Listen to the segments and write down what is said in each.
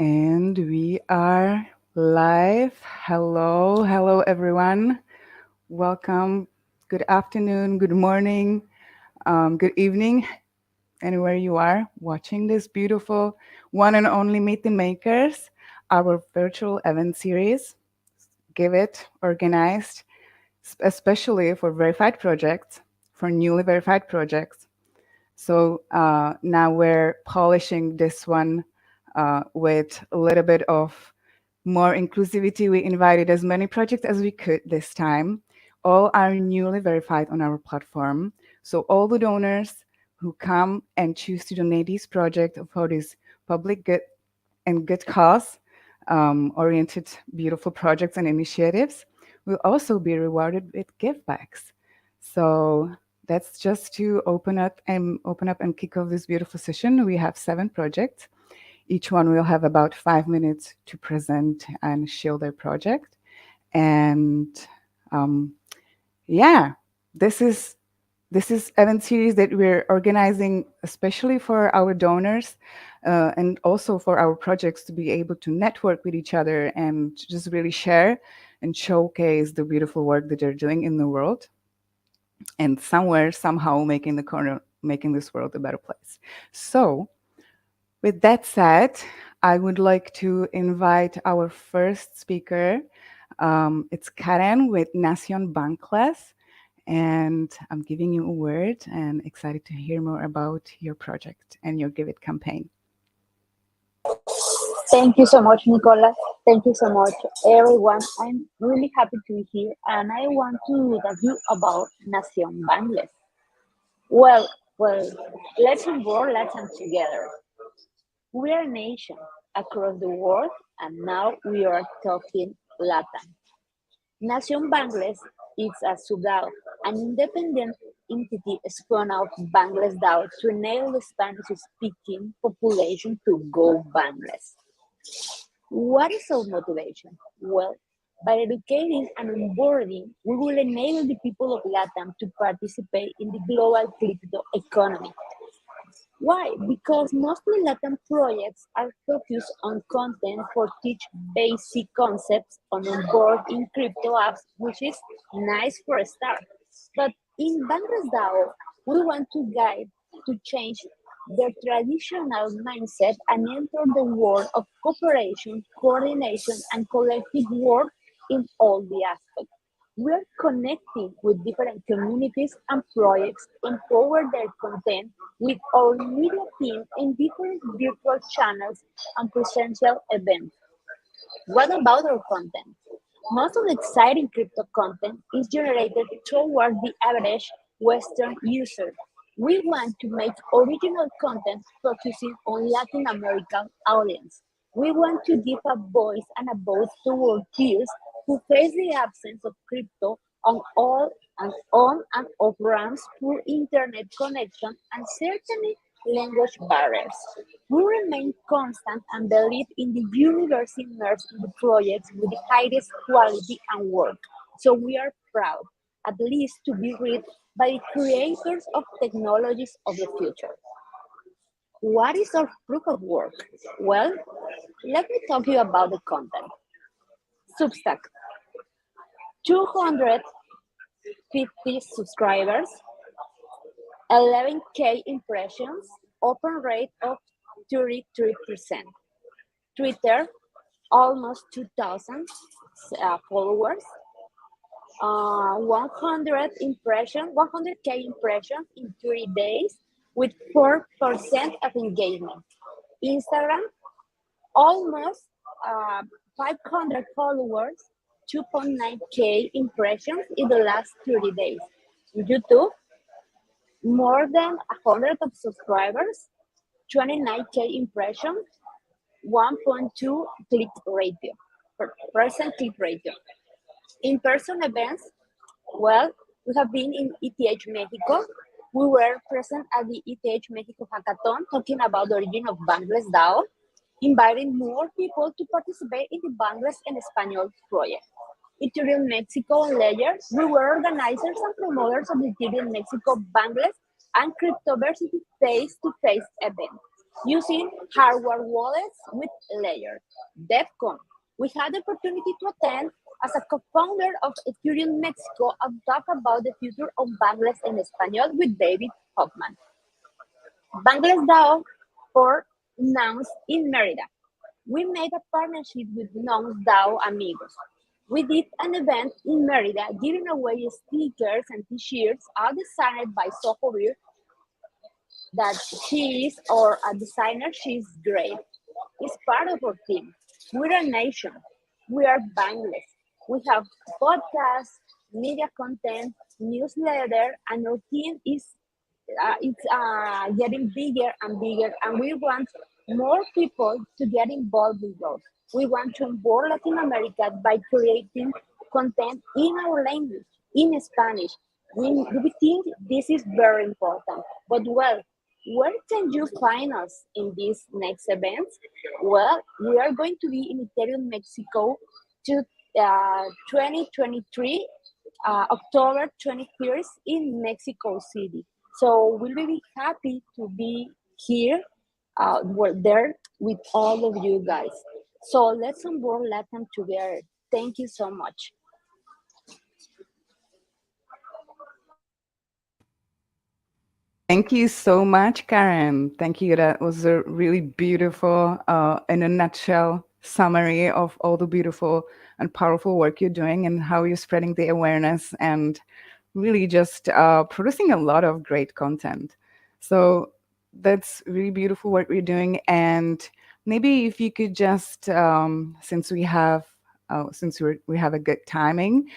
And we are live. Hello, everyone. Welcome. Good afternoon, good morning, good evening, anywhere you are watching this beautiful one and only Meet the Makers, our virtual event series. Give it organized, especially for verified projects, for newly verified projects. So now we're polishing this one with a little bit of more inclusivity. We invited as many projects as we could this time. All are newly verified on our platform. So all the donors who come and choose to donate this project for this public good and good cause oriented beautiful projects and initiatives will also be rewarded with gift bags. So that's just to open up and kick off this beautiful session. We have 7 projects. Each one will have about 5 minutes to present and show their project. And yeah, this is event series that we're organizing especially for our donors and also for our projects to be able to network with each other and just really share and showcase the beautiful work that they're doing in the world and somewhere somehow making this world a better place. So with that said, I would like to invite our first speaker. It's Karen with Nación Bankless, and I'm giving you a word and excited to hear more about your project and your Give It campaign. Thank you so much, Nicola. Thank you so much, everyone. I'm really happy to be here, and I want to tell you about Nación Bangles. Well, let's involve Latin together. We are a nation across the world, and now we are talking Latin. Nación Bangles is a sub-DAO, an independent entity spun out of Bangladesh DAO to enable the Spanish-speaking population to go Bangladesh. What is our motivation? Well, by educating and onboarding, we will enable the people of LATAM to participate in the global crypto economy. Why? Because mostly LATAM projects are focused on content for teach basic concepts on onboard in crypto apps, which is nice for a start. But in Bangladesh DAO, we want to guide to change their traditional mindset and enter the world of cooperation, coordination, and collective work in all the aspects. We are connecting with different communities and projects, empower their content with our media team in different virtual channels and presential events. What about our content? Most of the exciting crypto content is generated toward the average Western user. We want to make original content focusing on Latin American audience. We want to give a voice and a vote to our peers who face the absence of crypto on all and on and off ramps, poor internet connection, and certainly language barriers. We remain constant and believe in the universe immersed in the projects with the highest quality and work. So we are proud, at least, to be read by the creators of technologies of the future. What is our proof of work? Well, let me talk to you about the content. Substack, 250 subscribers, 11K impressions, open rate of 33%. Twitter, almost 2,000 followers, 100K impressions in 3 days with 4% of engagement. Instagram, almost 500 followers, 2.9K impressions in the last 30 days. YouTube, more than 100 of subscribers, 29K impressions, 1.2 click ratio, percent click ratio. In-person events, well, we have been in ETH Mexico. We were present at the ETH Mexico Hackathon talking about the origin of Bangladesh DAO, inviting more people to participate in the Bangladesh and Espanol project. Ethereum Mexico and Ledger, we were organizers and promoters of the Ethereum Mexico Bangladesh and Cryptoversity face-to-face event. using hardware wallets with layers. DevCon. We had the opportunity to attend as a co-founder of Ethereum Mexico and talk about the future of Bangladesh in Espanol with David Hoffman. Bangladesh DAO for Nouns in Merida. We made a partnership with Nouns DAO Amigos. We did an event in Merida giving away stickers and t-shirts all designed by Soho Beer that she is or a designer, she's great. It's part of our team. We're a nation. We are Bangladesh. We have podcasts, media content, newsletter, and our team is it's getting bigger and bigger, and we want more people to get involved with those. We want to involve Latin America by creating content in our language, in Spanish. We think this is very important. But well, where can you find us in these next events? Well, we are going to be in Ethereum Mexico to 2023 October 21st in Mexico City. So we'll be happy to be here, we're there with all of you guys. So let's onboard Latin together. Thank you so much. Thank you so much, Karen. Thank you. That was a really beautiful, in a nutshell, summary of all the beautiful and powerful work you're doing and how you're spreading the awareness and really just producing a lot of great content. So that's really beautiful what we're doing. And maybe if you could just, since we have a good timing,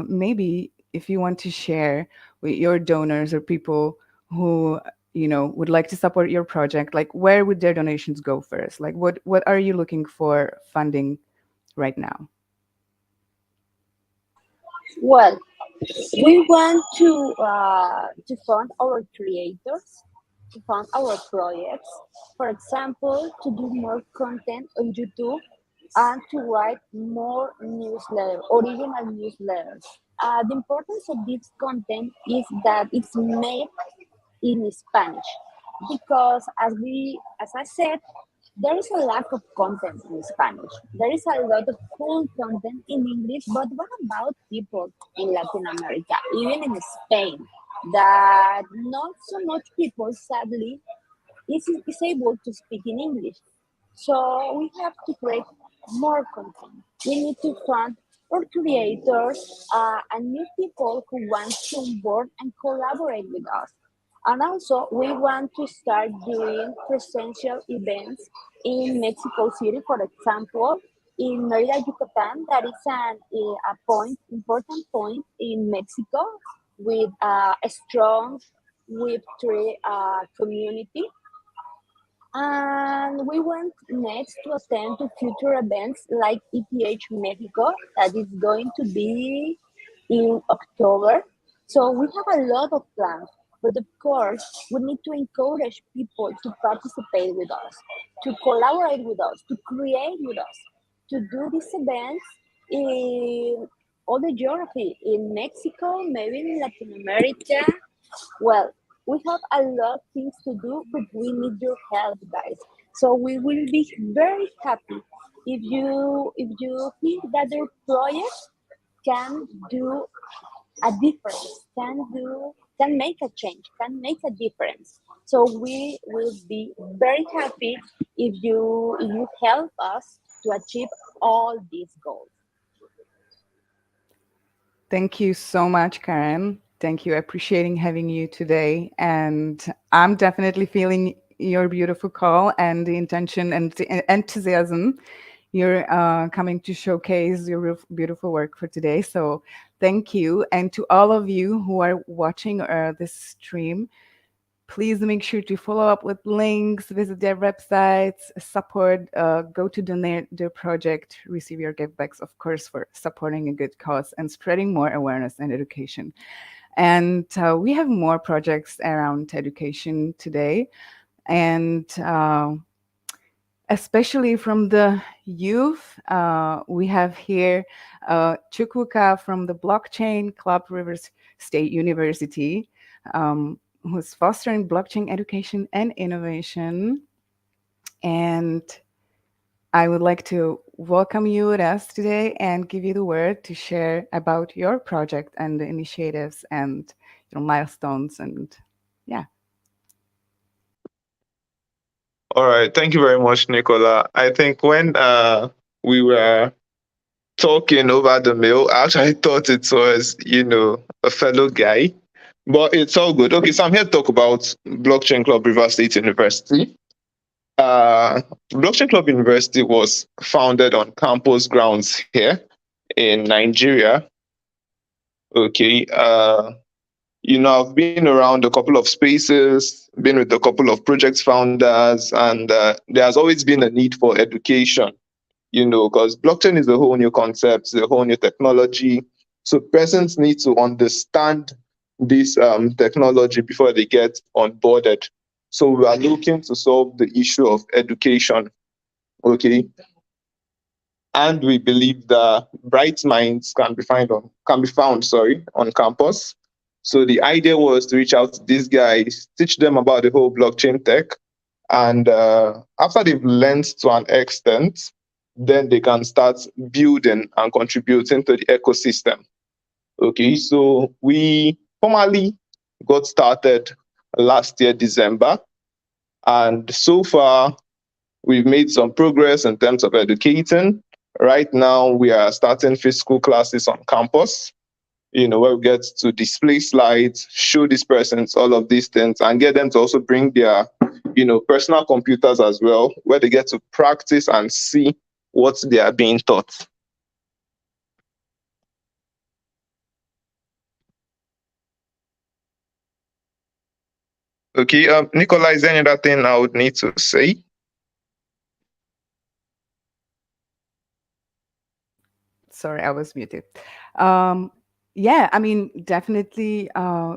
maybe if you want to share with your donors or people who would like to support your project, like where would their donations go first? Like what are you looking for funding right now? Well, we want to fund our creators, to fund our projects. For example, to do more content on YouTube and to write more newsletters, original newsletters. The importance of this content is that it's made in Spanish because as I said, there is a lack of content in Spanish. There is a lot of cool content in English, but what about people in Latin America, even in Spain, that not so much people, sadly, is able to speak in English. So we have to create more content. We need to fund our creators and new people who want to onboard and collaborate with us. And also, we want to start doing presential events in Mexico City, for example, in Merida, Yucatan. That is a point, important point in Mexico with a strong Web3 community, and we went next to attend to future events like ETH Mexico that is going to be in October. So we have a lot of plans, but of course we need to encourage people to participate with us, to collaborate with us, to create with us, to do these events in all the geography in Mexico, maybe in Latin America. Well, we have a lot of things to do, but we need your help, guys. So we will be very happy if you think that your project can do a difference, can make a change, can make a difference. So we will be very happy if you help us to achieve all these goals. Thank you so much, Karen. Thank you. Appreciating having you today. And I'm definitely feeling your beautiful call and the intention and the enthusiasm you're coming to showcase your beautiful work for today. So thank you. And to all of you who are watching this stream, please make sure to follow up with links, visit their websites, support, go to donate their project, receive your givebacks, of course, for supporting a good cause and spreading more awareness and education. And we have more projects around education today. And especially from the youth, we have here Chukwuka from the Blockchain Club Rivers State University, who's fostering blockchain education and innovation. And I would like to welcome you with us today and give you the word to share about your project and the initiatives and milestones and yeah. All right. Thank you very much, Nicola. I think when we were talking over the mail, I actually thought it was, a fellow guy, but it's all good. Okay, so I'm here to talk about Blockchain Club River State University. Blockchain Club University was founded on campus grounds here in Nigeria. Okay. I've been around a couple of spaces, been with a couple of project founders, and there has always been a need for education, because blockchain is a whole new concept, it's a whole new technology. So persons need to understand this technology before they get onboarded. So we are looking to solve the issue of education, okay? And we believe that bright minds can be found on campus. So the idea was to reach out to these guys, teach them about the whole blockchain tech, and after they've learned to an extent, then they can start building and contributing to the ecosystem. Okay, so we formally got started last year December, and so far we've made some progress in terms of educating. Right now, we are starting physical classes on campus, where we get to display slides, show these persons all of these things, and get them to also bring their, personal computers as well, where they get to practice and see what they are being taught. Okay, Nicola, is there any other thing I would need to say? Sorry, I was muted. Um, yeah, I mean, definitely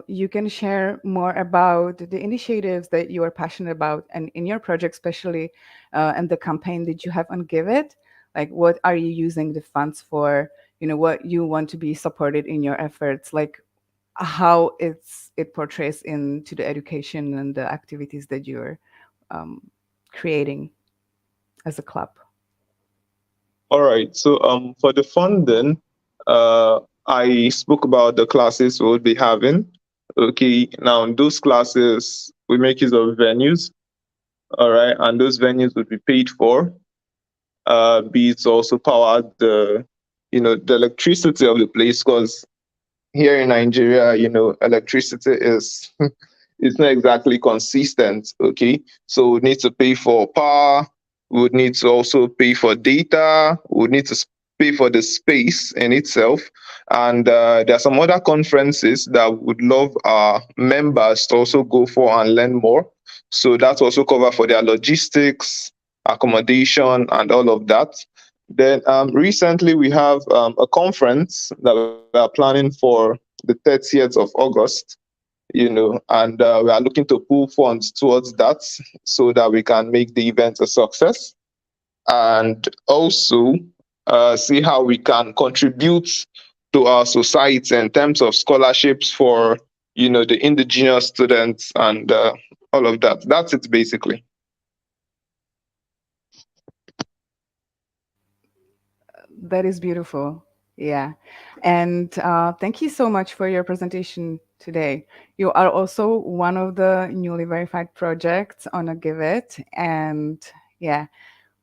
you can share more about the initiatives that you are passionate about and in your project, especially and the campaign that you have on Giveth. Like, what are you using the funds for? What you want to be supported in your efforts, like how it portrays into the education and the activities that you're um, creating as a club. All right. So for the funding, I spoke about the classes we'll be having. Okay. Now in those classes, we make use of venues. All right, and those venues would be paid for. Be it also powered the electricity of the place, because here in Nigeria, electricity is it's not exactly consistent. Okay, so we need to pay for power. We would need to also pay for data. We would need to pay for the space in itself. And there are some other conferences that we would love our members to also go for and learn more. So that's also cover for their logistics, accommodation, and all of that. Then recently we have a conference that we are planning for the 30th of August, and we are looking to pull funds towards that so that we can make the event a success, and also see how we can contribute to our society in terms of scholarships for the indigenous students and all of that. That's it basically. That is beautiful. Yeah. And thank you so much for your presentation today. You are also one of the newly verified projects on a Giveth. And yeah,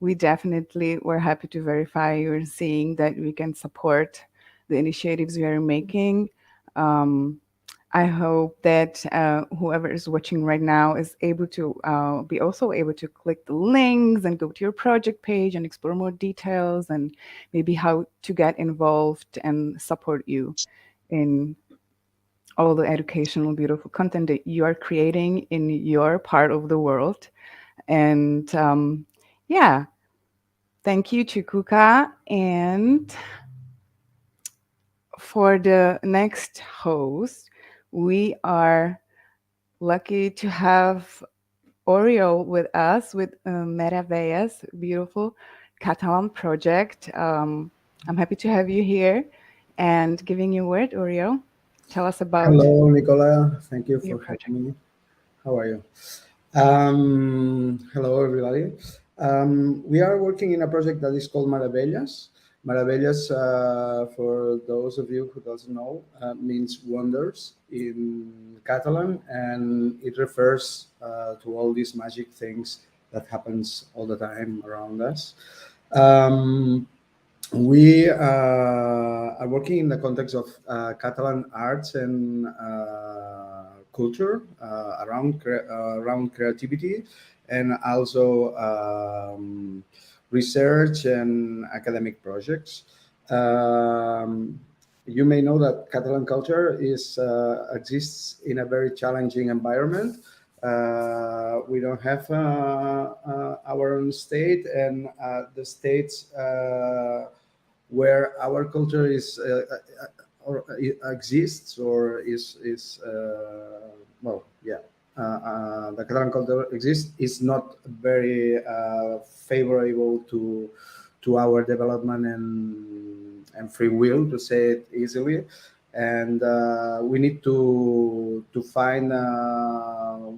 we definitely were happy to verify you're seeing that we can support the initiatives we are making. Um, I hope that whoever is watching right now is able to be also able to click the links and go to your project page and explore more details and maybe how to get involved and support you in all the educational, beautiful content that you are creating in your part of the world. And yeah, thank you, Chikuka. And for the next host, we are lucky to have Oriol with us with Meravellas, beautiful Catalan project. I'm happy to have you here and giving you a word, Oriol. Tell us about Hello, Nicola. Thank you your for project. having me. How are you? Hello, everybody. We are working in a project that is called Maravillas. Maravillas, for those of you who doesn't know, means wonders in Catalan, and it refers to all these magic things that happens all the time around us. Um, we are working in the context of Catalan arts and culture around creativity, and also research and academic projects. Um, you may know that Catalan culture is exists in a very challenging environment. We don't have our own state, and the states where our culture is or it exists or is well, yeah, the Catalan culture exists is not very favorable to our development and free will, to say it easily. And we need to find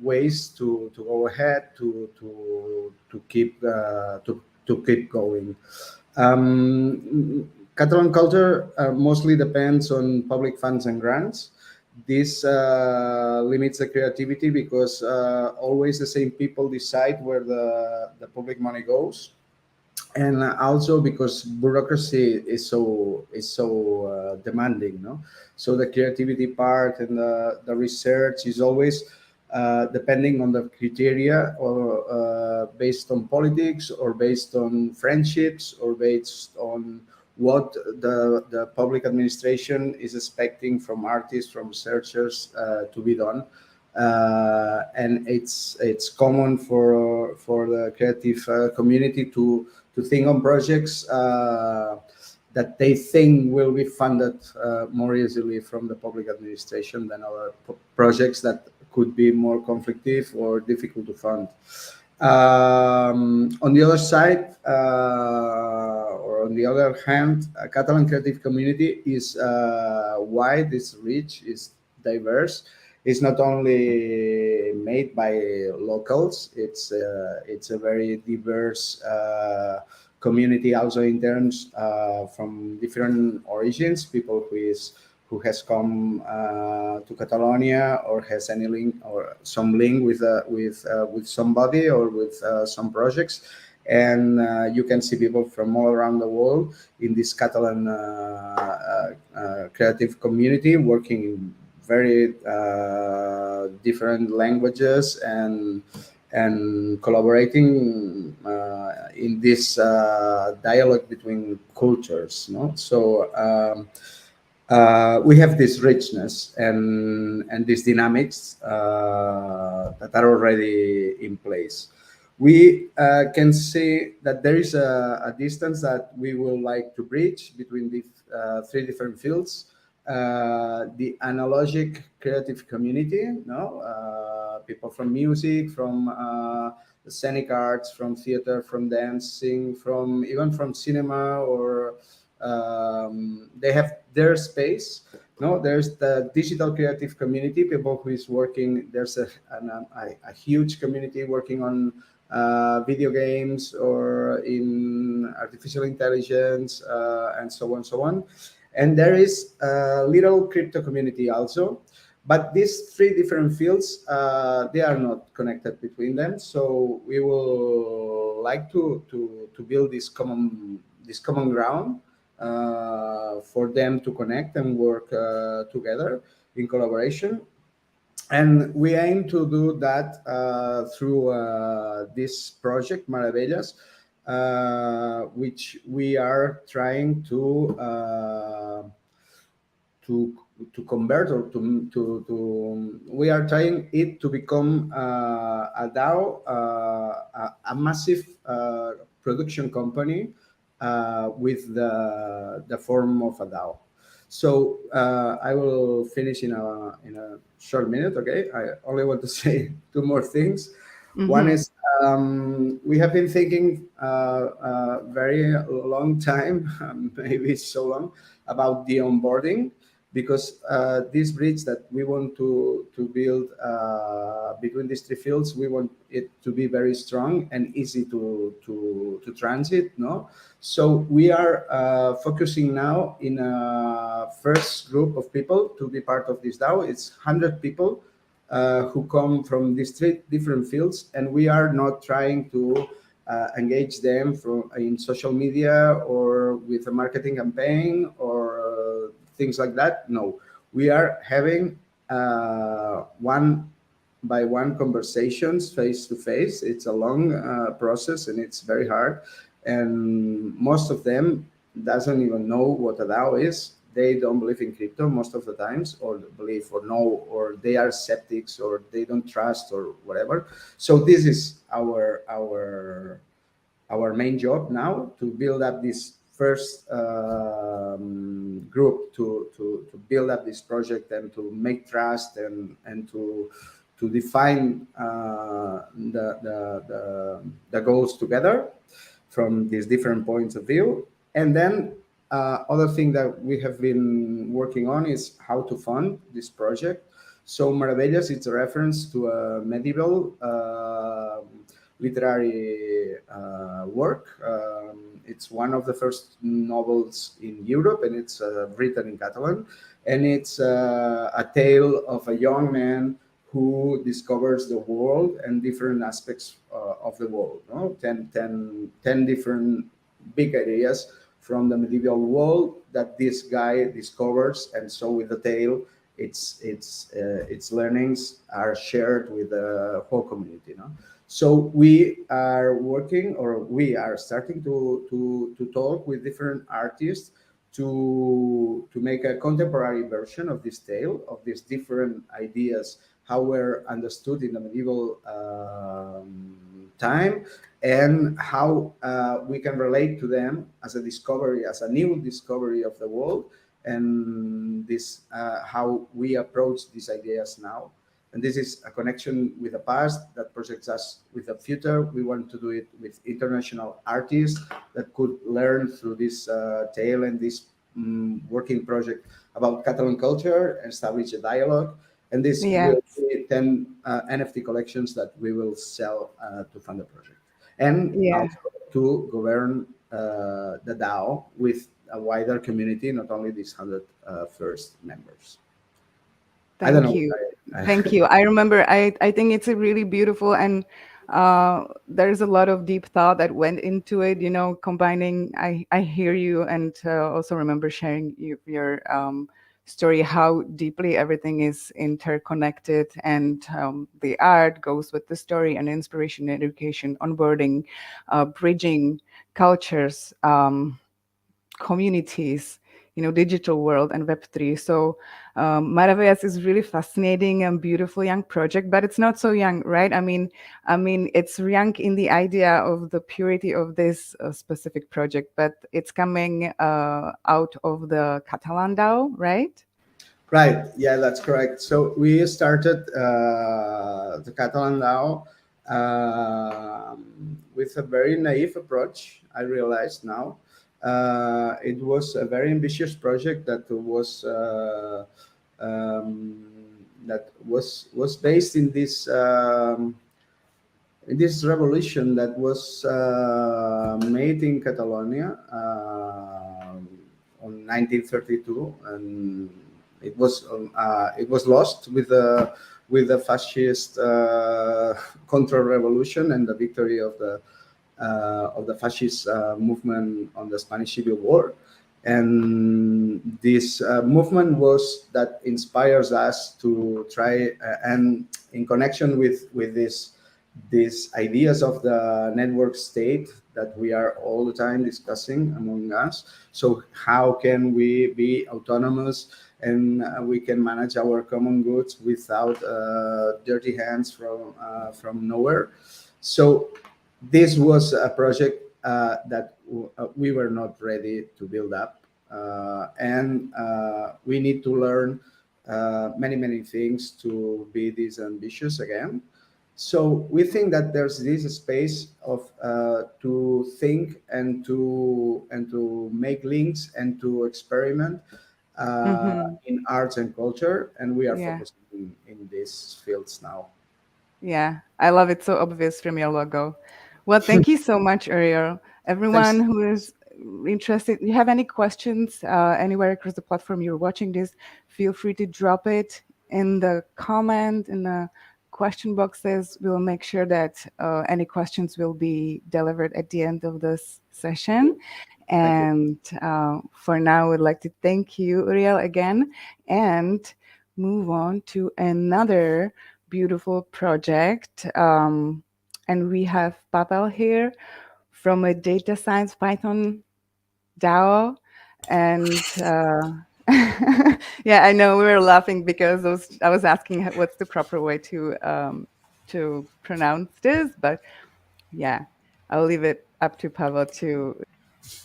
ways to go ahead to keep going. Catalan culture mostly depends on public funds and grants. This limits the creativity because always the same people decide where the public money goes, and also because bureaucracy is so demanding, no. So the creativity part and the research is always depending on the criteria, or based on politics, or based on friendships, or based on what the public administration is expecting from artists, from researchers, to be done. And it's common for the creative community to think on projects that they think will be funded more easily from the public administration than other projects that could be more conflictive or difficult to fund. On the other side, or on the other hand, a Catalan creative community is wide, is rich, is diverse. It's not only made by locals. It's a very diverse community, also in terms from different origins. People who has come to Catalonia, or has any link or some link with somebody, or with some projects. And you can see people from all around the world in this Catalan creative community, working in very different languages, and collaborating in this dialogue between cultures. No, so we have this richness and these dynamics that are already in place. We can see that there is a distance that we will like to bridge between the three different fields. The analogic creative community, no, people from music, from the scenic arts, from theater, from dancing, from even from cinema, or they have their space. No, there's the digital creative community, people who is working. There's a huge community working on video games, or in artificial intelligence, and so on, so on. And there is a little crypto community also. But these three different fields, they are not connected between them. So we will like to build this common ground for them to connect and work together in collaboration. And we aim to do that through this project, Maravillas, which we are trying to to convert, or to we are trying it to become a DAO, a massive production company with the form of a DAO. So I will finish in a short minute. Okay, I only want to say two more things. One Mm-hmm. is, we have been thinking very long time, maybe so long, about the onboarding, because this bridge that we want to build between these three fields, we want it to be very strong and easy to transit. No, so we are focusing now in a first group of people to be part of this DAO. It's 100 people who come from these three different fields, and we are not trying to engage them from in social media or with a marketing campaign or things like that. No, we are having one by one conversations face to face. It's a long process and it's very hard, and most of them doesn't even know what a DAO is. They don't believe in crypto most of the times, or believe or know, or they are skeptics, or they don't trust, or whatever. So this is our main job now, to build up this first group, to build up this project and to make trust, and to define the goals together from these different points of view. And then other thing that we have been working on is how to fund this project. So Maravillas, it's a reference to a medieval literary work. It's one of the first novels in Europe, and it's written in Catalan. And it's a tale of a young man who discovers the world and different aspects of the world. No? 10 different big ideas from the medieval world that this guy discovers, and so with the tale, its learnings are shared with the whole community. No? So we are working, or we are starting to talk with different artists to make a contemporary version of this tale, of these different ideas, how were understood in the medieval time, and how we can relate to them as a discovery, as a new discovery of the world, and this how we approach these ideas now. And this is a connection with the past that projects us with the future. We want to do it with international artists that could learn through this tale and this working project about Catalan culture, and establish a dialogue. And this will Yes. be 10 NFT collections that we will sell to fund the project. And Yeah. also to govern the DAO with a wider community, not only these 100 first members. I don't Thank know. you. Thank you. I remember, I think it's a really beautiful, and there's a lot of deep thought that went into it, combining, I hear you, and also remember sharing your story, how deeply everything is interconnected, and the art goes with the story, and inspiration, education, onboarding, bridging cultures, communities, digital world and Web3. So Maravillas is really fascinating and beautiful young project, but it's not so young, right? I mean, it's young in the idea of the purity of this specific project, but it's coming out of the Catalan DAO, right? Right. Yeah, that's correct. So we started the Catalan now with a very naive approach. I realized now it was a very ambitious project that was based in this revolution that was made in Catalonia on 1932, and it was lost with the fascist counter-revolution and the victory of the fascist movement on the Spanish Civil War. And this movement was that inspires us to try and in connection with these ideas of the network state that we are all the time discussing among us. So how can we be autonomous, and we can manage our common goods without dirty hands from nowhere? So this was a project that we were not ready to build up, and we need to learn many things to be this ambitious again. So we think that there's this space of to think and to make links and to experiment Mm-hmm. in arts and culture, and we are Yeah. focusing in these fields now. Yeah, I love it. So obvious from your logo. Well, thank you so much, Ariel. Everyone Thanks. who is interested, you have any questions anywhere across the platform you're watching this, feel free to drop it in the comment, in the question boxes. We'll make sure that any questions will be delivered at the end of this session. Thank you. And for now, we'd like to thank you, Uriel, again, and move on to another beautiful project. And we have Pavel here from a data science Python DAO. And yeah, I know we were laughing because I was asking what's the proper way to pronounce this, but yeah, I'll leave it up to Pavel to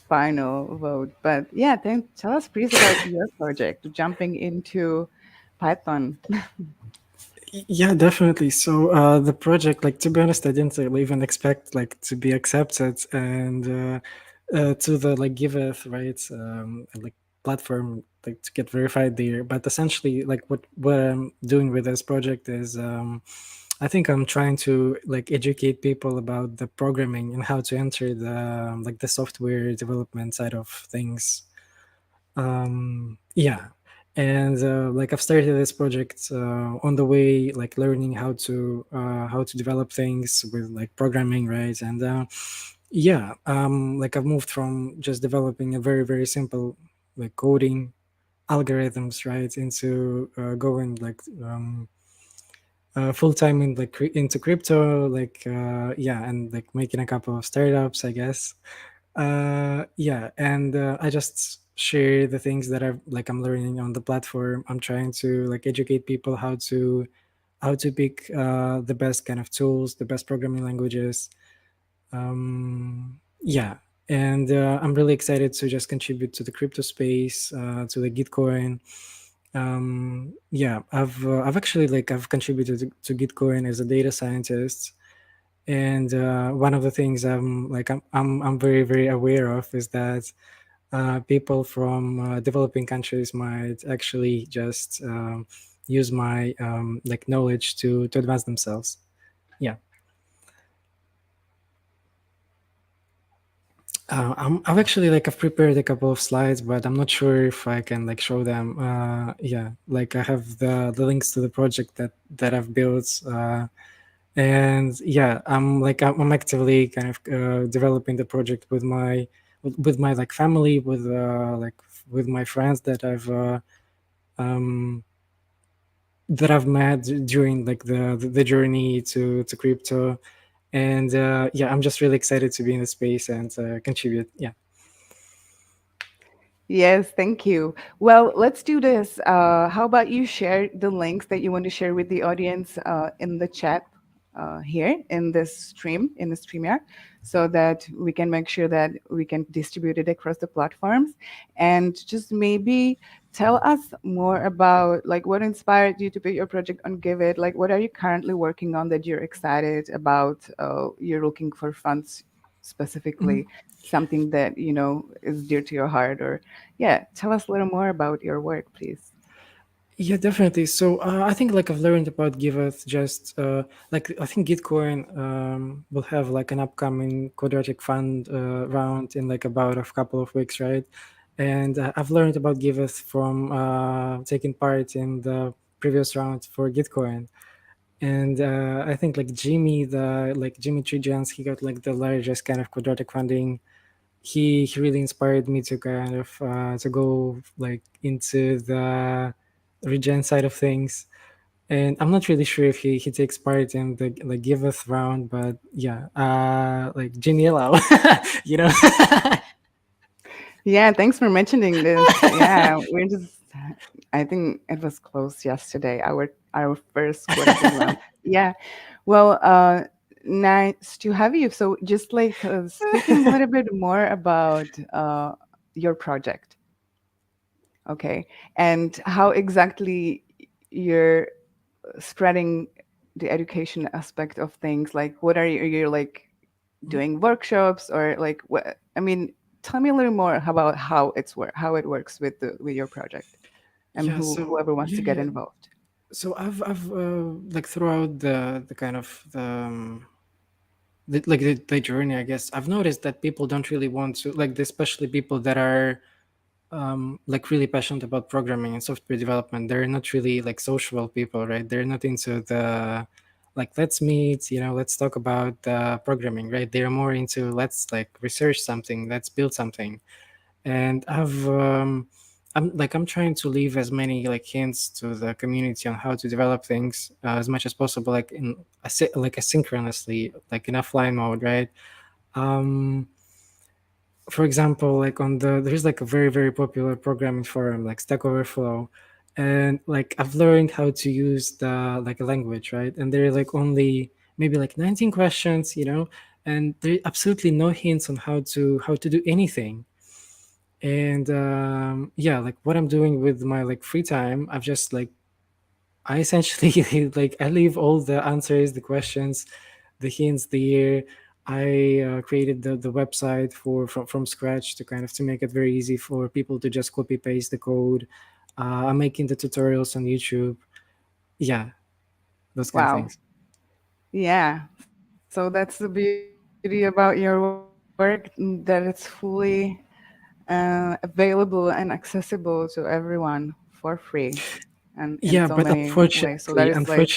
final vote. But yeah, tell us please about your project, jumping into Python. Yeah, definitely. So the project, like to be honest, I didn't really even expect like to be accepted and to the like Giveth, right? Like platform like to get verified there. But essentially, like what I'm doing with this project is I think I'm trying to like educate people about the programming and how to enter the like the software development side of things. Yeah, and like I've started this project on the way, like learning how to develop things with like programming, right? And yeah, like I've moved from just developing a very simple like coding algorithms, right, into going like full time in like into crypto, like yeah, and like making a couple of startups, I guess. Yeah, and I just share the things that I'm learning on the platform. I'm trying to like educate people how to pick the best kind of tools, the best programming languages. Yeah, and I'm really excited to just contribute to the crypto space, to the Gitcoin. Yeah, I've actually like I've contributed to Gitcoin as a data scientist, and one of the things I'm very aware of is that people from developing countries might actually just use my like knowledge to advance themselves. Yeah. I've actually like I've prepared a couple of slides, but I'm not sure if I can like show them. Yeah, like I have the links to the project that I've built, and yeah, I'm actively kind of developing the project with my like family, with like with my friends um, that I've met during like the journey to crypto, and yeah, I'm just really excited to be in the space and contribute. Yeah. Yes, thank you. Well, let's do this. How about you share the links that you want to share with the audience in the chat here in the StreamYard, so that we can make sure that we can distribute it across the platforms. And just maybe tell us more about like what inspired you to put your project on Give It. Like, what are you currently working on that you're excited about? You're looking for funds specifically, something that is dear to your heart, or yeah, tell us a little more about your work, please. Yeah, definitely. So I think like I've learned about Giveth just like I think Gitcoin will have like an upcoming quadratic fund round in like about a couple of weeks, right? And I've learned about Giveth from taking part in the previous round for Gitcoin. And I think like Jimmy Trigians, he got like the largest kind of quadratic funding. He really inspired me to kind of to go like into the regen side of things, and I'm not really sure if he takes part in the like Giveth round, but yeah, like Geniello, you know. Yeah, thanks for mentioning this. Yeah, we're just I think it was close yesterday, our first quadratic round. Yeah. Well, nice to have you. So just like speaking a little bit more about your project, okay, and how exactly you're spreading the education aspect of things. Like, what are you? You're like doing workshops, or like what? I mean, tell me a little more about how it works with with your project, and Yeah, so whoever wants yeah, to get yeah. involved. So I've like throughout the kind of the journey, I guess I've noticed that people don't really want to like, especially people that are like really passionate about programming and software development. They're not really like social people, right? They're not into the like, let's meet, let's talk about programming, right? They're more into, let's like research something, let's build something. And I'm trying to leave as many like hints to the community on how to develop things as much as possible, like like asynchronously, like in offline mode, right? um for example, like there's like a very popular programming forum like Stack Overflow, and like I've learned how to use the like a language, right? And there are like only maybe like 19 questions, and there absolutely no hints on how to do anything. And yeah, like what I'm doing with my like free time, I essentially like I leave all the answers, the questions, the hints there. I created the website from scratch to kind of to make it very easy for people to just copy paste the code. I'm making the tutorials on YouTube. Yeah, those kind of Wow. things. Yeah. So that's the beauty about your work, that it's fully available and accessible to everyone for free, and in so Yeah, many but ways. So that is like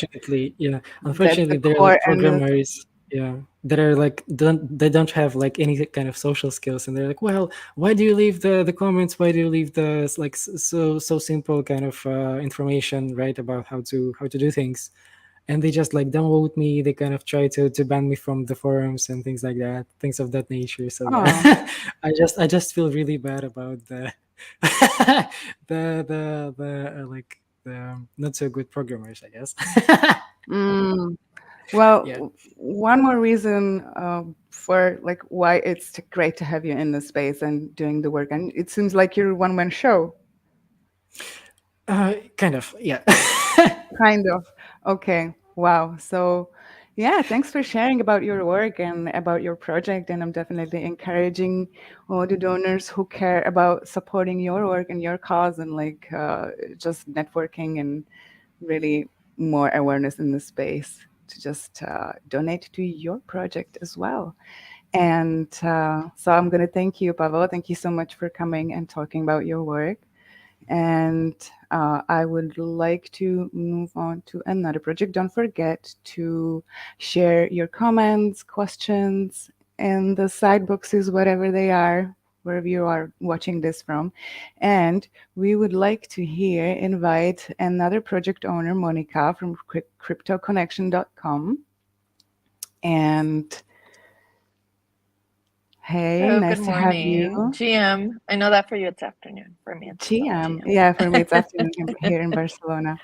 yeah, that's the unfortunately, there are core like and programmers, yeah, that are like they don't have like any kind of social skills, and they're like, well, why do you leave the comments? Why do you leave the like so simple kind of information, right, about how to do things? And they just like download me. They kind of try to ban me from the forums and things like that, things of that nature. So yeah, oh, I just feel really bad about the the like the not so good programmers, I guess. mm. Well, Yeah. one more reason for like why it's great to have you in this space and doing the work, and it seems like you're a one-man show. Kind of, yeah. Kind of. Okay. Wow. So, yeah, thanks for sharing about your work and about your project. And I'm definitely encouraging all the donors who care about supporting your work and your cause, and like just networking and really more awareness in the space to just donate to your project as well. And so I'm going to thank you, Pavel. Thank you so much for coming and talking about your work. And I would like to move on to another project. Don't forget to share your comments, questions in the side boxes, whatever they are, wherever you are watching this from. And we would like to invite another project owner, Monica from cryptoconnection.com. And hey, Hello, good nice to have morning. you. GM. I know that for you it's afternoon. For me, it's still GM. GM. Yeah, for me, it's afternoon here in Barcelona.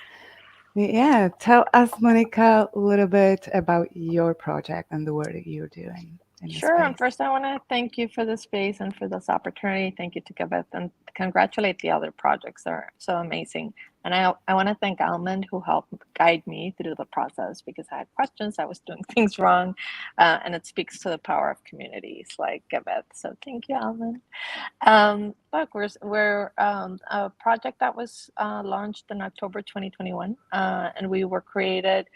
Yeah, tell us, Monica, a little bit about your project and the work that you're doing in the Sure. And space. first, I want to thank you for the space and for this opportunity. Thank you to Giveth and congratulate the other projects. They're so amazing. And I want to thank Almond who helped guide me through the process because I had questions. I was doing things wrong. And it speaks to the power of communities like Giveth. So thank you, Almond. Look, we're a project that was launched in October 2021, and we were created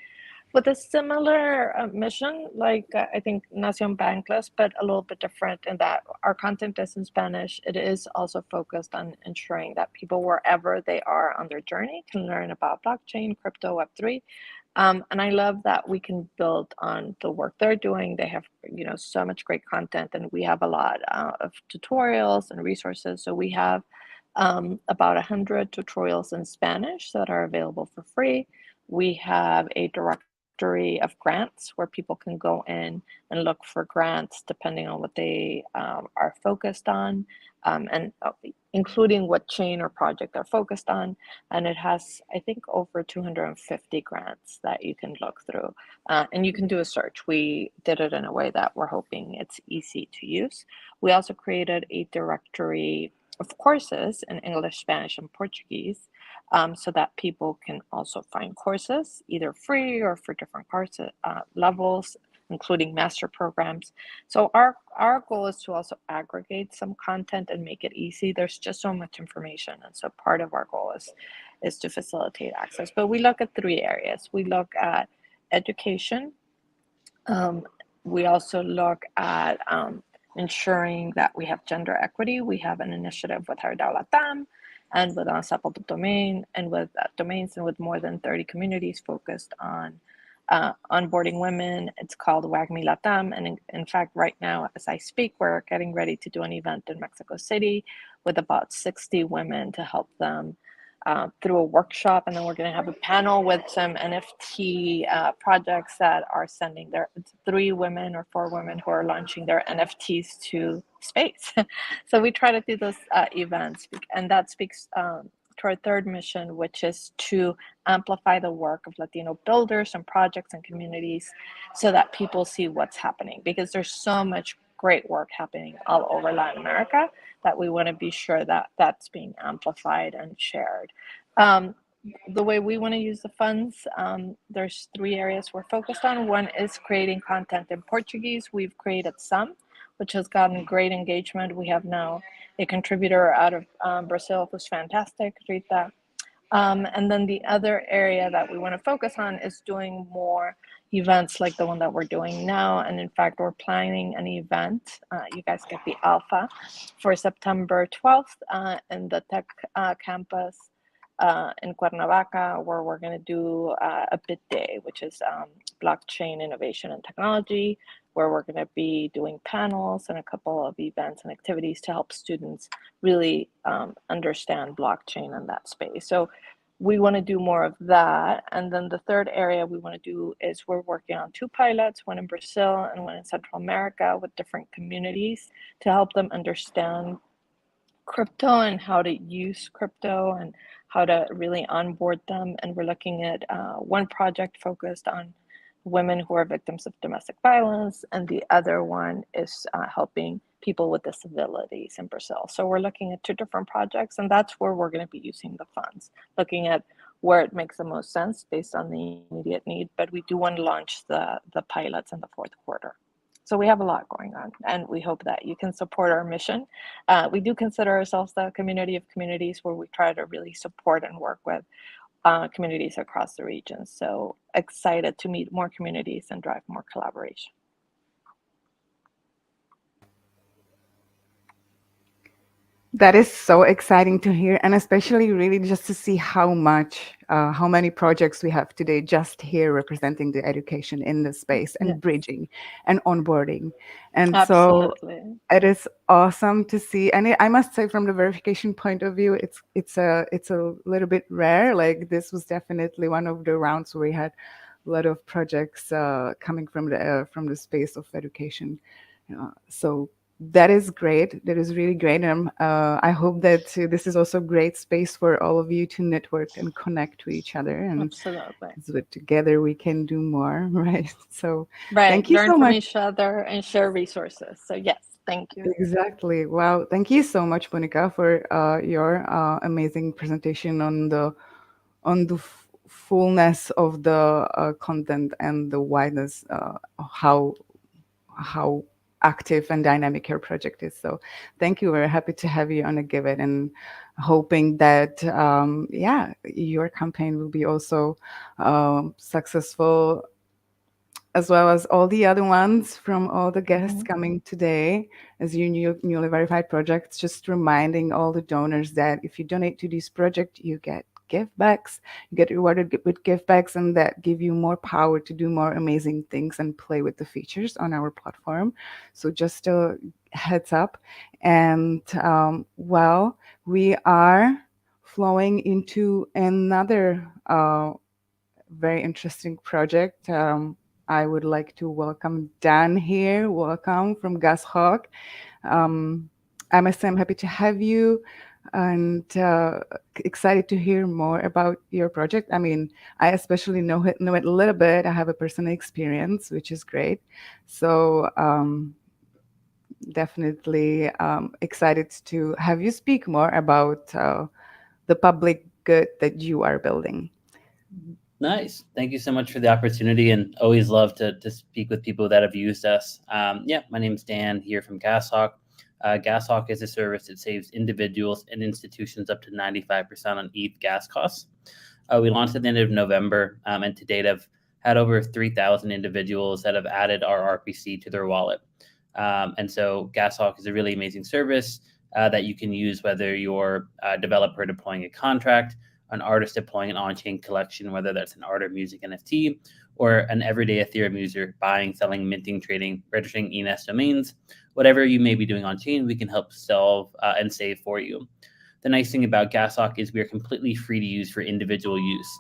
with a similar mission, like I think Nación Bankless, but a little bit different in that our content is in Spanish. It is also focused on ensuring that people, wherever they are on their journey, can learn about blockchain, crypto, Web3. And I love that we can build on the work they're doing. They have, so much great content, and we have a lot of tutorials and resources. So we have about 100 tutorials in Spanish that are available for free. We have a directory of grants where people can go in and look for grants depending on what they are focused on, and including what chain or project they're focused on. And it has, I think, over 250 grants that you can look through. And you can do a search. We did it in a way that we're hoping it's easy to use. We also created a directory of courses in English, Spanish, and Portuguese, so that people can also find courses either free or for different course levels including master programs. So our goal is to also aggregate some content and make it easy. There's just so much information, and so part of our goal is to facilitate access. But we look at three areas. We look at education. Um, we also look at ensuring that we have gender equity. We have an initiative with Hardao Latam and with Unstoppable Domain and with domains and with more than 30 communities focused on onboarding women. It's called WAGMI Latam. And in fact, right now, as I speak, we're getting ready to do an event in Mexico City with about 60 women to help them through a workshop, and then we're going to have a panel with some NFT projects that are sending their three women or four women who are launching their NFTs to space. So we try to do those events, and that speaks to our third mission, which is to amplify the work of Latino builders and projects and communities so that people see what's happening, because there's so much great work happening all over Latin America that we want to be sure that that's being amplified and shared. Um, the way we want to use the funds, there's three areas we're focused on. One is creating content in Portuguese. We've created some, which has gotten great engagement. We have now a contributor out of Brazil who's fantastic, Rita. And then the other area that we want to focus on is doing more events like the one that we're doing now. And in fact, we're planning an event. You guys get the alpha for September 12th in the tech campus in Cuernavaca, where we're going to do a BIT day, which is blockchain innovation and technology, where we're going to be doing panels and a couple of events and activities to help students really understand blockchain in that space. So we want to do more of that. And then the third area we want to do is we're working on two pilots, one in Brazil and one in Central America, with different communities to help them understand crypto and how to use crypto and how to really onboard them. And we're looking at one project focused on women who are victims of domestic violence, and the other one is helping people with disabilities in Brazil. So we're looking at two different projects, and that's where we're going to be using the funds, looking at where it makes the most sense based on the immediate need. But we do want to launch the pilots in the fourth quarter. So we have a lot going on, and we hope that you can support our mission. We do consider ourselves the community of communities, where we try to really support and work with communities across the region. So excited to meet more communities and drive more collaboration. That is so exciting to hear, and especially really just to see how many projects we have today just here representing the education in the space Yes, and bridging and onboarding. And so absolutely. it is awesome to see. And I must say, from the verification point of view, it's a little bit rare. Like, this was definitely one of the rounds where we had a lot of projects coming from the space of education. So that is great. That is really great. And I hope that this is also a great space for all of you to network and connect with each other. And Absolutely. so that together we can do more, right? So Right. thank you Learn so from much. each other and share resources. So yes, thank you. Exactly. Wow. Thank you so much, Monica, for your amazing presentation on the fullness of the content and the wideness, how active and dynamic your project is. So thank you. We're happy to have you on a Give It, and hoping that yeah, your campaign will be also successful, as well as all the other ones from all the guests Mhm. coming today as you newly verified projects. Just reminding all the donors that if you donate to this project, you get give backs, you get rewarded with give backs, and that give you more power to do more amazing things and play with the features on our platform. So just a heads up. And well, we are flowing into another very interesting project. I would like to welcome Dan here. Welcome from Gashawk. I must say I'm happy to have you, and excited to hear more about your project. I mean, I especially know it a little bit. I have a personal experience, which is great. So definitely excited to have you speak more about the public good that you are building. Nice. Thank you so much for the opportunity, and always love to speak with people that have used us. Yeah, my name's Dan here from GasHawk. GasHawk is a service that saves individuals and institutions up to 95% on ETH gas costs. We launched at the end of November, and to date, have had over 3,000 individuals that have added our RPC to their wallet. And so GasHawk is a really amazing service that you can use whether you're a developer deploying a contract, an artist deploying an on-chain collection, whether that's an art or music NFT, or an everyday Ethereum user buying, selling, minting, trading, registering ENS domains. Whatever you may be doing on-chain, we can help solve and save for you. The nice thing about GasHawk is we are completely free to use for individual use.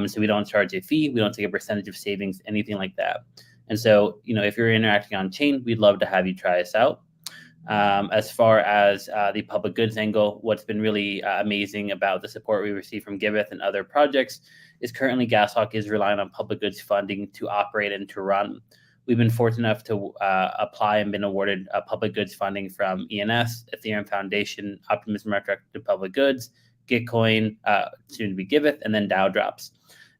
So we don't charge a fee, we don't take a percentage of savings, anything like that. And so, if you're interacting on chain, we'd love to have you try us out. As far as the public goods angle, what's been really amazing about the support we receive from Giveth and other projects is currently GasHawk is relying on public goods funding to operate and to run. We've been fortunate enough to apply and been awarded public goods funding from ENS, Ethereum Foundation, Optimism Retroactive Public Goods, Gitcoin, soon to be Giveth, and then DAO Drops.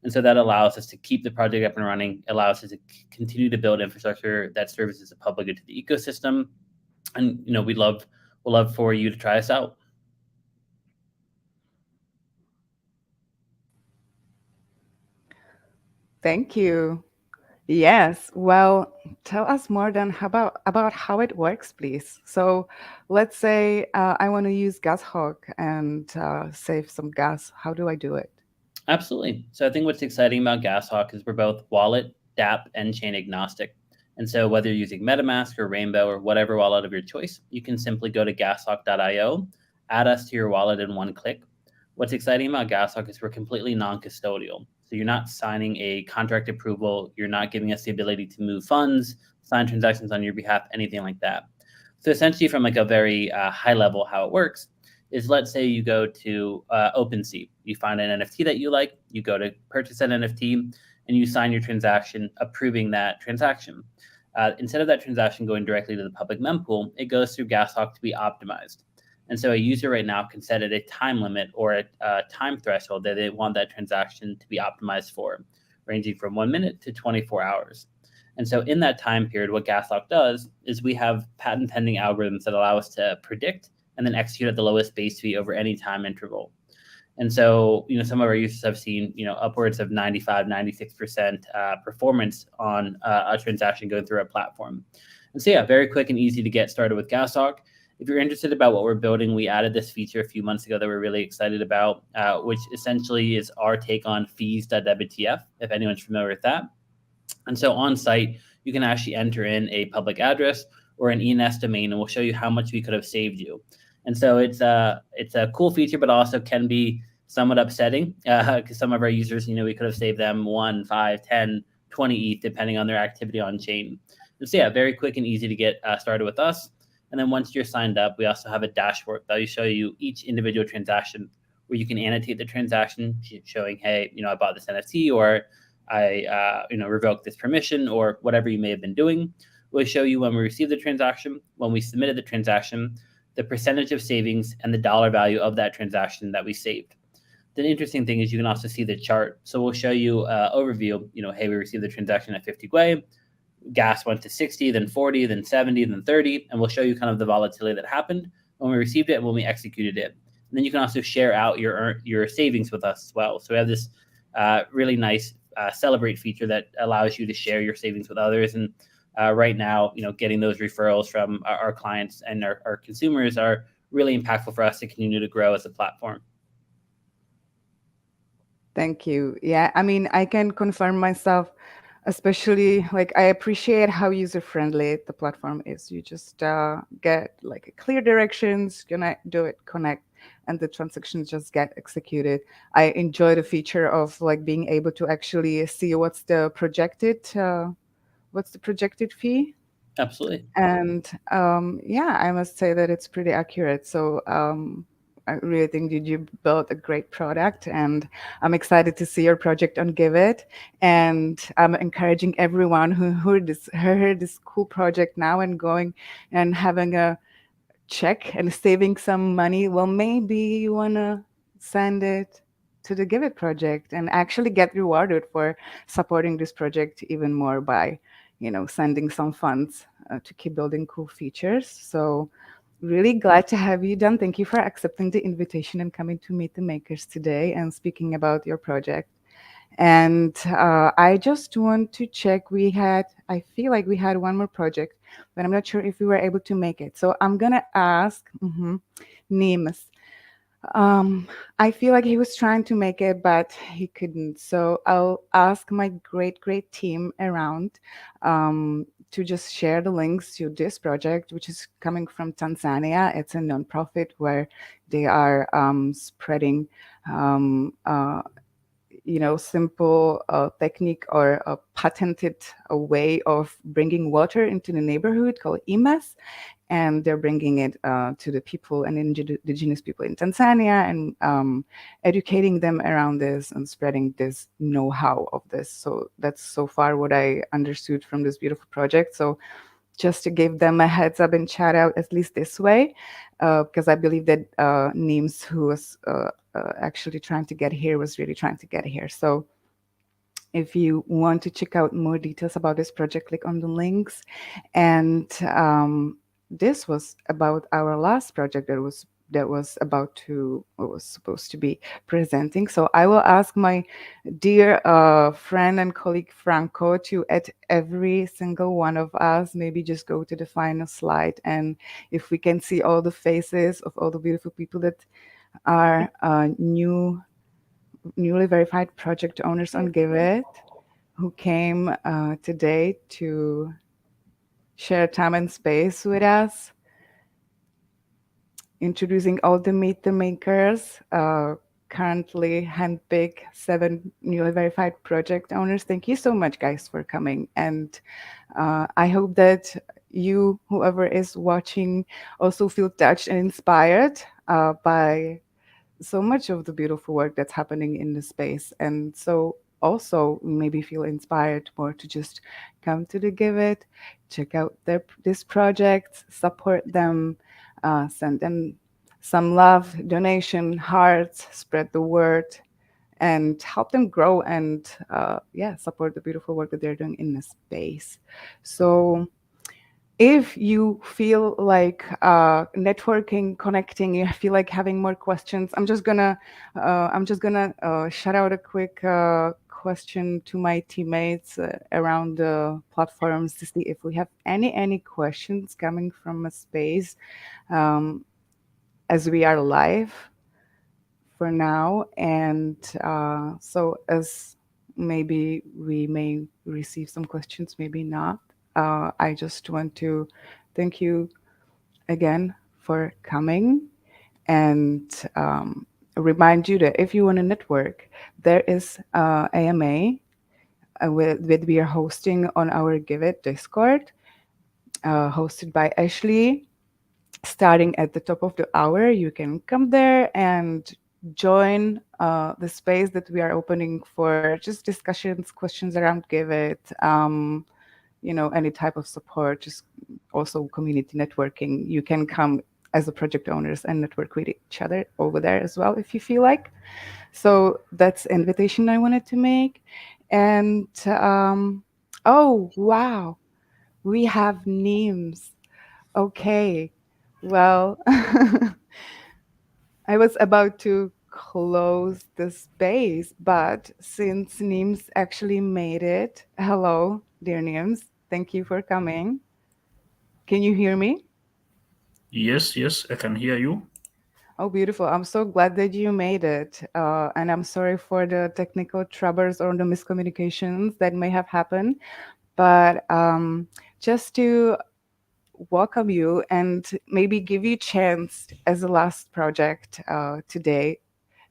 And so that allows us to keep the project up and running, allows us to continue to build infrastructure that services the public good to the ecosystem. And we'd love for you to try us out. Thank you. Yes. Well, tell us more then about how it works, please. So, let's say I want to use GasHawk and save some gas. How do I do it? Absolutely. So I think what's exciting about GasHawk is we're both wallet, DApp, and chain agnostic. And so whether you're using MetaMask or Rainbow or whatever wallet of your choice, you can simply go to gashawk.io, add us to your wallet in one click. What's exciting about GasHawk is we're completely non-custodial. So you're not signing a contract approval. You're not giving us the ability to move funds, sign transactions on your behalf, anything like that. So essentially from like a very high level, how it works is let's say you go to OpenSea, you find an NFT that you like, you go to purchase that NFT, and you sign your transaction approving that transaction. Instead of that transaction going directly to the public mempool, it goes through GasHawk to be optimized. And so a user right now can set it a time limit or a time threshold that they want that transaction to be optimized for, ranging from 1 minute to 24 hours. And so in that time period, what GasHawk does is we have patent pending algorithms that allow us to predict and then execute at the lowest base fee over any time interval. And so, some of our users have seen, upwards of 95, 96% performance on a transaction going through our platform. And so, yeah, very quick and easy to get started with GasHawk. If you're interested about what we're building, we added this feature a few months ago that we're really excited about, which essentially is our take on fees.WTF, if anyone's familiar with that. And so on site, you can actually enter in a public address or an ENS domain, and we'll show you how much we could have saved you. And so it's a cool feature, but also can be somewhat upsetting because some of our users, we could have saved them 1, 5, 10, 20 ETH, depending on their activity on chain. And so yeah, very quick and easy to get started with us. And then once you're signed up, we also have a dashboard that will show you each individual transaction where you can annotate the transaction showing, hey, I bought this NFT, or I revoked this permission, or whatever you may have been doing. We'll show you when we received the transaction, when we submitted the transaction, the percentage of savings, and the dollar value of that transaction that we saved. The interesting thing is you can also see the chart. So we'll show you overview, hey, we received the transaction at 50 Gwei, gas went to 60, then 40, then 70, then 30, and we'll show you kind of the volatility that happened when we received it and when we executed it. And then you can also share out your savings with us as well. So we have this really nice celebrate feature that allows you to share your savings with others. And right now, getting those referrals from our clients and our consumers are really impactful for us to continue to grow as a platform. Thank you. Yeah, I mean, I can confirm myself, especially like I appreciate how user-friendly the platform is. You just get like clear directions, do it, connect, and the transactions just get executed. I enjoy the feature of like being able to actually see what's the projected fee. Absolutely. And yeah, I must say that it's pretty accurate. So I really think that you built a great product, and I'm excited to see your project on Giveth. And I'm encouraging everyone who heard this cool project now and going and having a check and saving some money. Well, maybe you wanna send it to the Give It project and actually get rewarded for supporting this project even more by, sending some funds to keep building cool features. So really glad to have you, Dan. Thank you for accepting the invitation and coming to Meet the Makers today and speaking about your project. And I just want to check. I feel like we had one more project, but I'm not sure if we were able to make it. So I'm going to ask Nims. Um, I feel like he was trying to make it, but he couldn't. So I'll ask my great team around to just share the links to this project, which is coming from Tanzania. It's a nonprofit where they are spreading simple technique or a patented way of bringing water into the neighborhood called IMAS, and they're bringing it to the people and indigenous people in Tanzania and educating them around this and spreading this know-how of this. So that's so far what I understood from this beautiful project. So just to give them a heads up and shout out at least this way, because I believe that Nims, who was actually trying to get here, was really trying to get here. So if you want to check out more details about this project, click on the links. And this was about our last project was supposed to be presenting. So I will ask my dear friend and colleague Franco to at every single one of us maybe just go to the final slide, and if we can see all the faces of all the beautiful people that are newly verified project owners on Giveth who came today to share time and space with us, introducing all the Meet the Makers, currently handpick 7 newly verified project owners. Thank you so much, guys, for coming. And I hope that you, whoever is watching, also feel touched and inspired by so much of the beautiful work that's happening in the space. And so also maybe feel inspired more to just come to the Give It, check out this project, support them, send them some love, donation, hearts, spread the word, and help them grow and support the beautiful work that they're doing in the space. So if you feel like networking, connecting, you feel like having more questions, I'm just gonna shout out a quick question to my teammates around the platforms to see if we have any questions coming from a space um, as we are live for now. And so as maybe we may receive some questions, maybe not. I just want to thank you again for coming and remind you that if you want to network, there is AMA with we are hosting on our Give It Discord, hosted by Ashley. Starting at the top of the hour, you can come there and join the space that we are opening for just discussions, questions around Give It, any type of support, just also community networking. You can come as a project owners and network with each other over there as well if you feel like. So that's the invitation I wanted to make. And oh wow, we have names. Okay, well, I was about to close the space, but since Nims actually made it, hello, dear Nims, thank you for coming. Can you hear me? Yes, yes, I can hear you. Oh, beautiful. I'm so glad that you made it. And I'm sorry for the technical troubles or the miscommunications that may have happened. But just to welcome you and maybe give you a chance as a last project today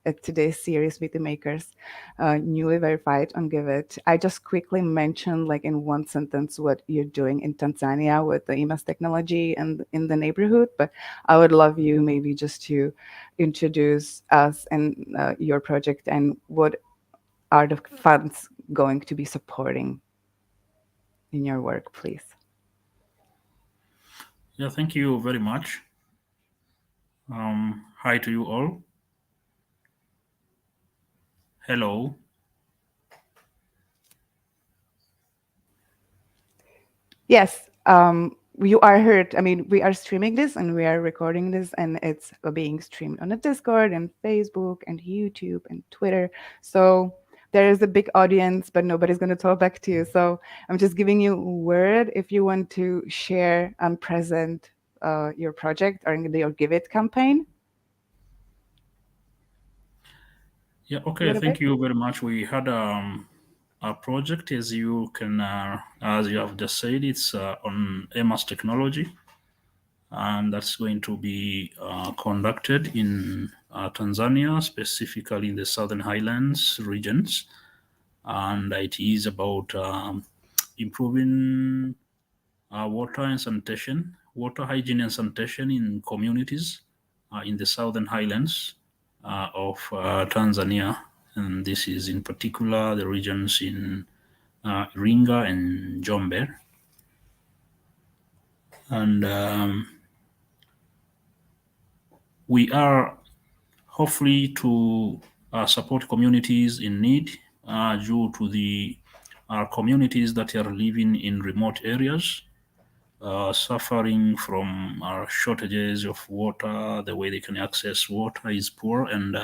at today's series with the makers, newly verified on Give It. I just quickly mentioned, like in one sentence, what you're doing in Tanzania with the EMAS technology and in the neighborhood. But I would love you maybe just to introduce us and your project and what are the funds going to be supporting in your work, please. Yeah, thank you very much. Hi to you all. Hello. Yes, you are heard. I mean, we are streaming this and we are recording this, and it's being streamed on the Discord and Facebook and YouTube and Twitter. So there is a big audience, but nobody's going to talk back to you. So I'm just giving you a word if you want to share and present your project or your Give It campaign Yeah, a okay, little bit. thank you very much. We had a project, as you have just said, it's on EMAS technology, and that's going to be conducted in Tanzania, specifically in the Southern Highlands regions. And it is about improving water hygiene and sanitation in communities in the Southern Highlands of Tanzania. And this is in particular the regions in Iringa and Jombe. And we are hopefully to support communities in need due to the communities that are living in remote areas, suffering from shortages of water. The way they can access water is poor, and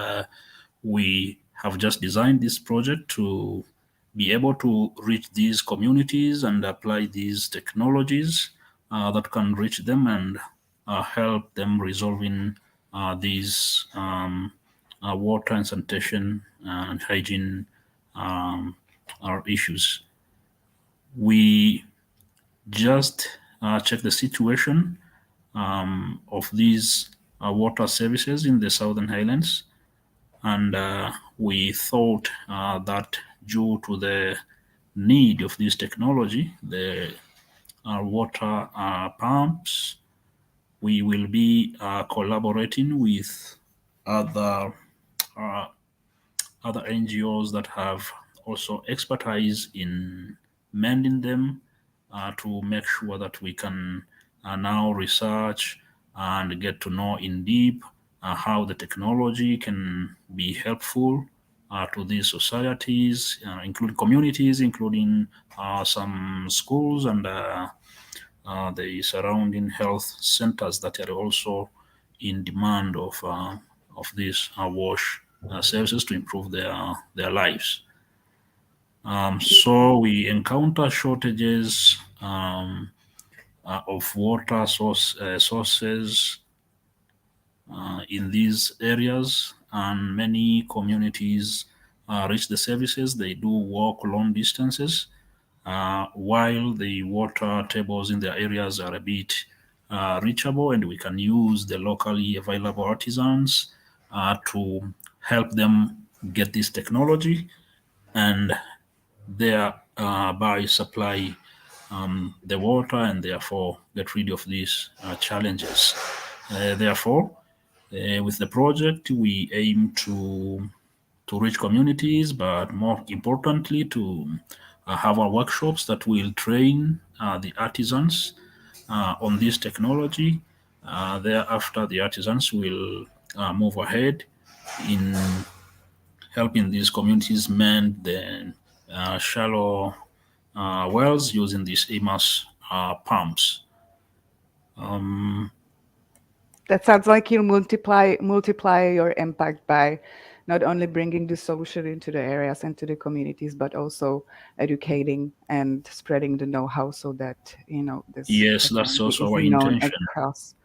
we have just designed this project to be able to reach these communities and apply these technologies that can reach them and help them resolving these water and sanitation and hygiene issues. We just check the situation of these water services in the Southern Highlands, and we thought that due to the need of this technology, the water pumps, we will be collaborating with other uh, other NGOs that have also expertise in mending them to make sure that we can now research and get to know in deep how the technology can be helpful to these societies, including communities, including some schools and the surrounding health centers that are also in demand of these wash services to improve their lives. So we encounter shortages of sources in these areas, and many communities reach the services. They do walk long distances, while the water tables in their areas are a bit reachable, and we can use the locally available artisans to help them get this technology and thereby supply the water and therefore get rid of these challenges. Therefore, with the project, we aim to reach communities, but more importantly, to have our workshops that will train the artisans on this technology. Thereafter, the artisans will move ahead in helping these communities mend the shallow wells using these EMAS pumps. That sounds like you multiply your impact by not only bringing the solution into the areas and to the communities, but also educating and spreading the know-how so that this Yes, that's technology also is our known intention. across.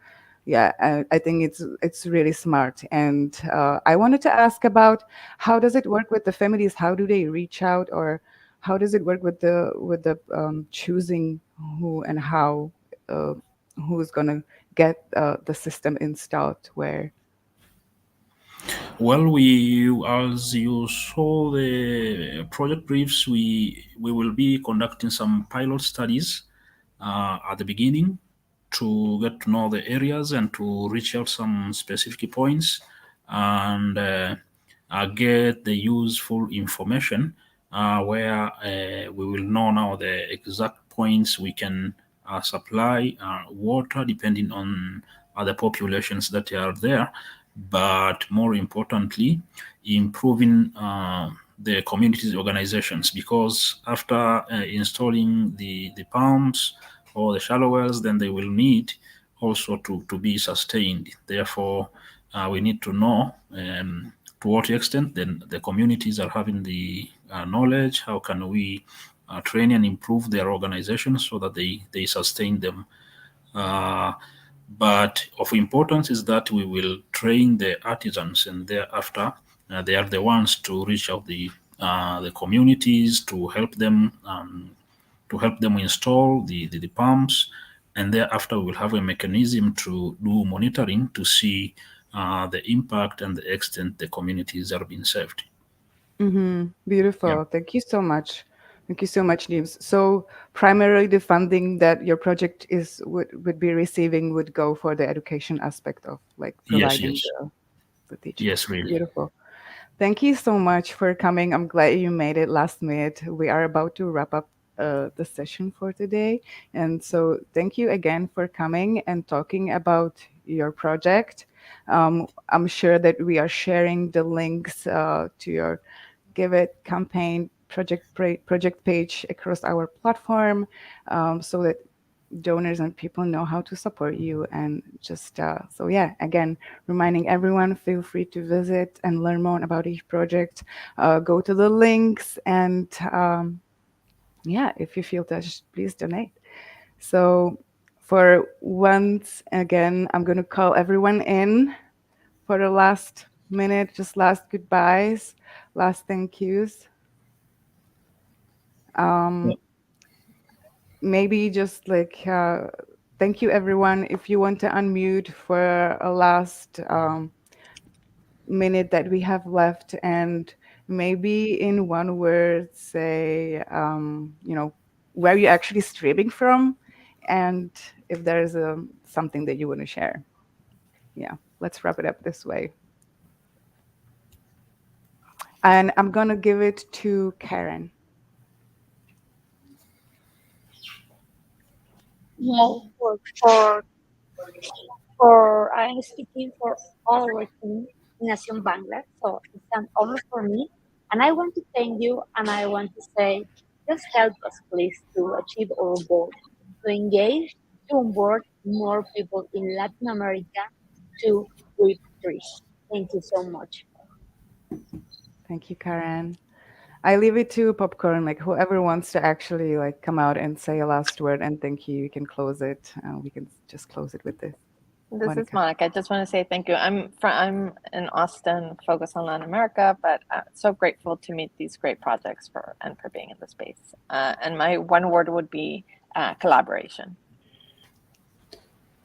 Yeah, I think it's really smart. And I wanted to ask about how does it work with the families? How do they reach out, or how does it work with the choosing who and how uh, who's gonna get the system installed where? Well, as you saw the project briefs, we will be conducting some pilot studies at the beginning to get to know the areas and to reach out some specific points and get the useful information where we will know now the exact points we can supply water depending on other populations that are there, but more importantly, improving the communities organizations, because after installing the pumps or the shallow wells, then they will need also to be sustained. Therefore, we need to know to what extent then the communities are having the knowledge. How can we train and improve their organizations so that they sustain them? Uh, but of importance is that we will train the artisans, and thereafter they are the ones to reach out the communities to help them install the pumps, and thereafter we'll have a mechanism to do monitoring to see the impact and the extent the communities are being served. Yeah. Beautiful. Thank you so much. Thank you so much, Nibs. So primarily the funding that your project would be receiving would go for the education aspect of like Yes. providing Yes. the teaching. Yes. Really. Beautiful. Thank you so much for coming. I'm glad you made it last minute. We are about to wrap up the session for today. And so thank you again for coming and talking about your project. I'm sure that we are sharing the links to your Giveth campaign project page across our platform, so that donors and people know how to support you. And just so yeah, again, reminding everyone, feel free to visit and learn more about each project. Go to the links, and yeah, if you feel touched, please donate. So for once again, I'm going to call everyone in for the last minute, just last goodbyes, last thank yous. Yeah. Maybe just like thank you everyone. If you want to unmute for a last minute that we have left, and maybe in one word say where you're actually streaming from, and if there's something that you want to share. Yeah, let's wrap it up this way. And I'm gonna give it to Karen. Well, for I'm speaking for all our team in Nación Bangladesh, so it's an honor for me. And I want to thank you, and I want to say, just help us, please, to achieve our goal, to engage, to onboard more people in Latin America to Web 3. Thank you so much. Thank you, Karen. I leave it to Popcorn, like whoever wants to actually like come out and say a last word and thank you. You can close it. We can just close it with this. This is Monica. Monica. I just want to say thank you. I'm in Austin, focused on Latin America, but so grateful to meet these great projects for being in the space. And my one word would be collaboration.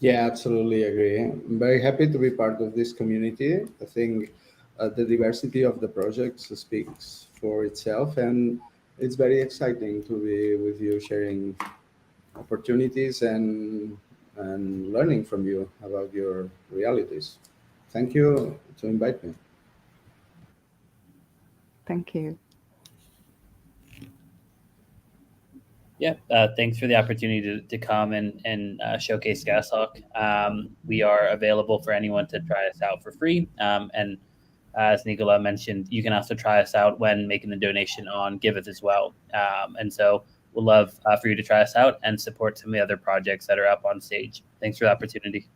Yeah, absolutely agree. I'm very happy to be part of this community. I think the diversity of the projects speaks for itself, and it's very exciting to be with you, sharing opportunities and learning from you about your realities. Thank you to invite me. Thank you. Yeah, thanks for the opportunity to come and showcase Gashawk. We are available for anyone to try us out for free. And as Nicola mentioned, you can also try us out when making the donation on Giveth as well. And so we'll love for you to try us out and support some of the other projects that are up on stage. Thanks for the opportunity.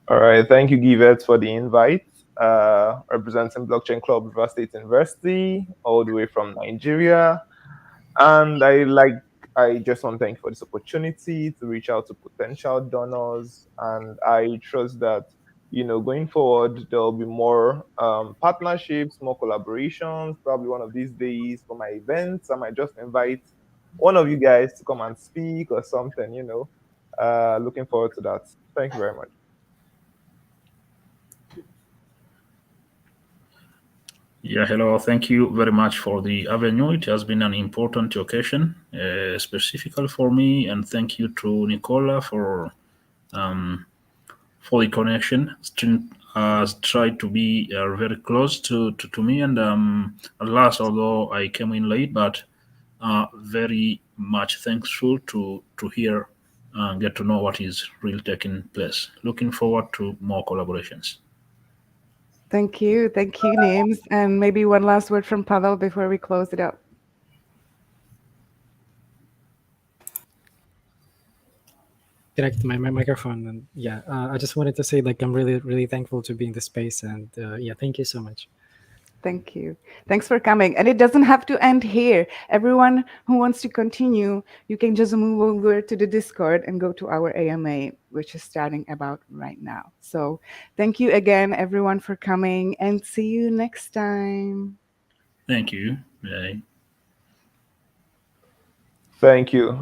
All right, thank you, Giveth, for the invite. Representing Blockchain Club, River State University, all the way from Nigeria. And I just want to thank you for this opportunity to reach out to potential donors. And I trust that, going forward, there'll be more partnerships, more collaborations. Probably one of these days for my events, I might just invite one of you guys to come and speak or something. Looking forward to that. Thank you very much. Yeah, hello. Thank you very much for the avenue. It has been an important occasion, specifically for me, and thank you to Nicola for the connection. String tried to be very close to me, and at last, although I came in late, but very much thankful to hear and get to know what is really taking place. Looking forward to more collaborations. Thank you, names, and maybe one last word from Pavel before we close it up. Connect my microphone, and yeah, I just wanted to say like I'm really thankful to be in this space, and yeah, thank you so much. Thank you. Thanks for coming. And it doesn't have to end here. Everyone who wants to continue, you can just move over to the Discord and go to our AMA, which is starting about right now. So thank you again, everyone, for coming, and see you next time. Thank you. Bye. Thank you.